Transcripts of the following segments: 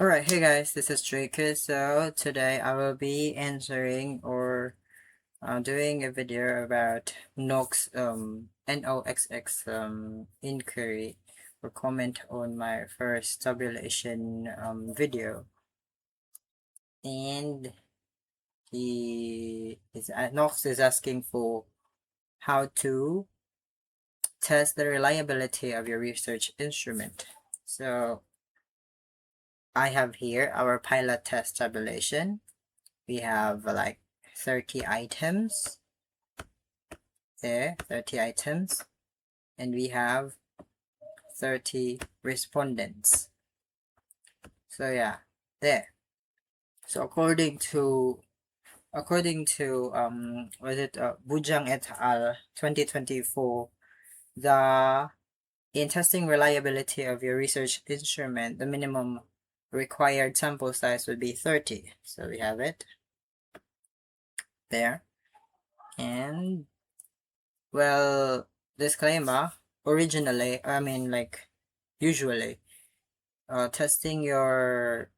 Alright, hey guys, this is Draco. So today I will be answering or doing a video about NOxX inquiry or comment on my first tabulation video. And Nox is asking for how to test the reliability of your research instrument. So I have here our pilot test tabulation. We have like 30 items there, 30 items, and we have 30 respondents. So yeah, there. So according to Bujang et al. 2024, in testing reliability of your research instrument, the minimum required sample size would be 30. So we have it there. And well, disclaimer, usually, testing your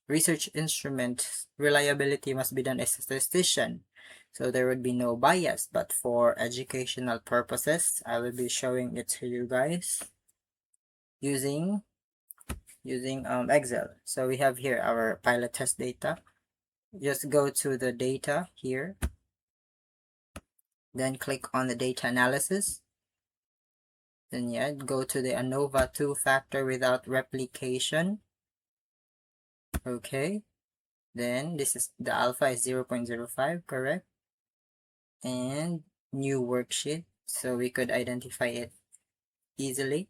research instrument reliability must be done as a statistician. So there would be no bias, but for educational purposes, I will be showing it to you guys using Excel. So we have here our pilot test data. Just go to the data here, then click on the data analysis. Then yeah, go to the ANOVA 2-factor without replication. Okay, then this is the alpha is 0.05, correct? And new worksheet, so we could identify it easily.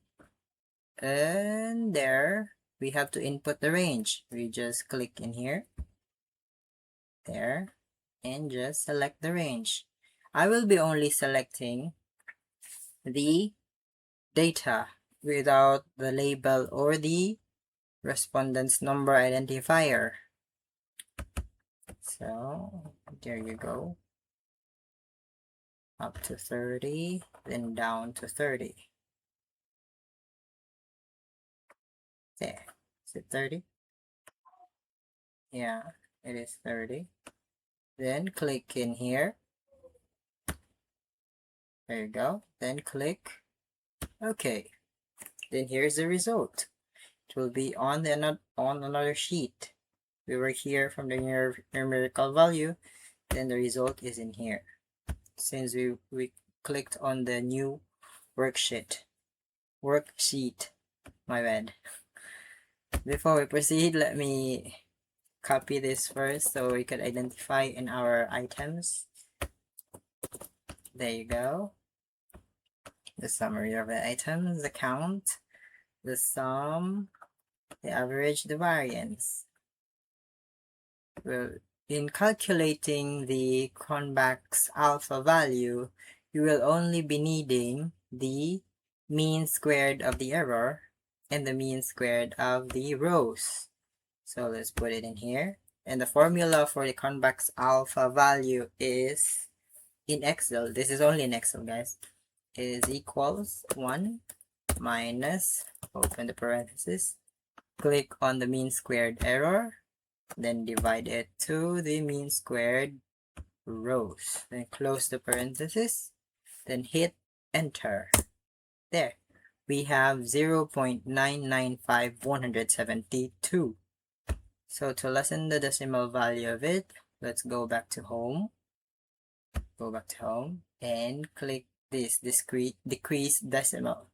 And there we have to input the range. We just click in here, there, and just select the range. I will be only selecting the data without the label or the respondent's number identifier. So there you go, up to 30, then down to 30. There, is it 30? Yeah, it is 30. Then click in here. There you go. Then click OK. Then here's the result. It will be on another sheet. We were here from the numerical value. Then the result is in here. Since we clicked on the new worksheet. My bad. Before we proceed, let me copy this first so we could identify in our items. There you go. The summary of the items, the count, the sum, the average, the variance. Well, in calculating the Cronbach's alpha value, you will only be needing the mean squared of the error and the mean squared of the rows. So let's put it in here. And the formula for the Cronbach's alpha value is in Excel. This is only in Excel, guys. Is equals 1 minus, open the parenthesis, click on the mean squared error, then divide it to the mean squared rows, then close the parenthesis, then hit enter. There, we have 0.995172. So to lessen the decimal value of it, let's go back to home. And click this decrease decimal.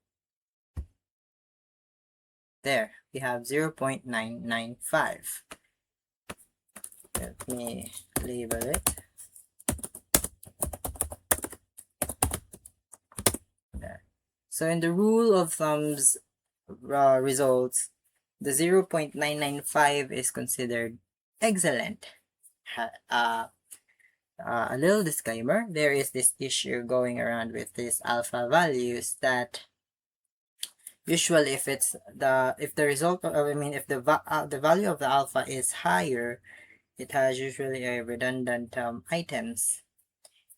There, we have 0.995. Let me label it. There. So in the rule of thumbs results, the 0.995 is considered excellent. A little disclaimer, there is this issue going around with these alpha values that usually if the value of the alpha is higher, it has usually a redundant items.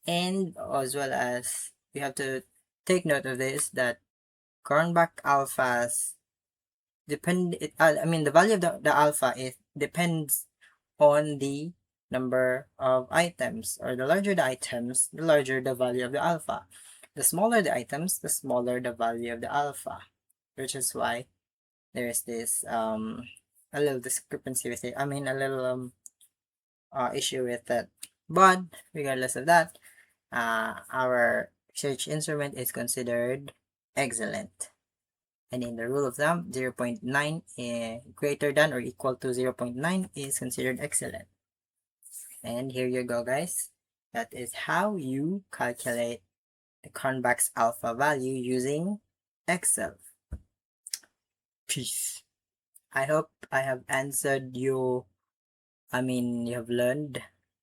And as well as we have to take note of this, that Cronbach alphas the value of the alpha, it depends on the number of items, or the larger the items, the larger the value of the alpha. The smaller the items, the smaller the value of the alpha, which is why there's this a little discrepancy with it. I mean, a little issue with that. But regardless of that, our search instrument is considered excellent. And in the rule of thumb, 0.9 greater than or equal to 0.9 is considered excellent. And here you go, guys. That is how you calculate the Cronbach's alpha value using Excel. Peace. I hope I have answered you. You have learned,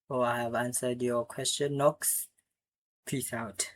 or I have answered your question, Nox. Peace out.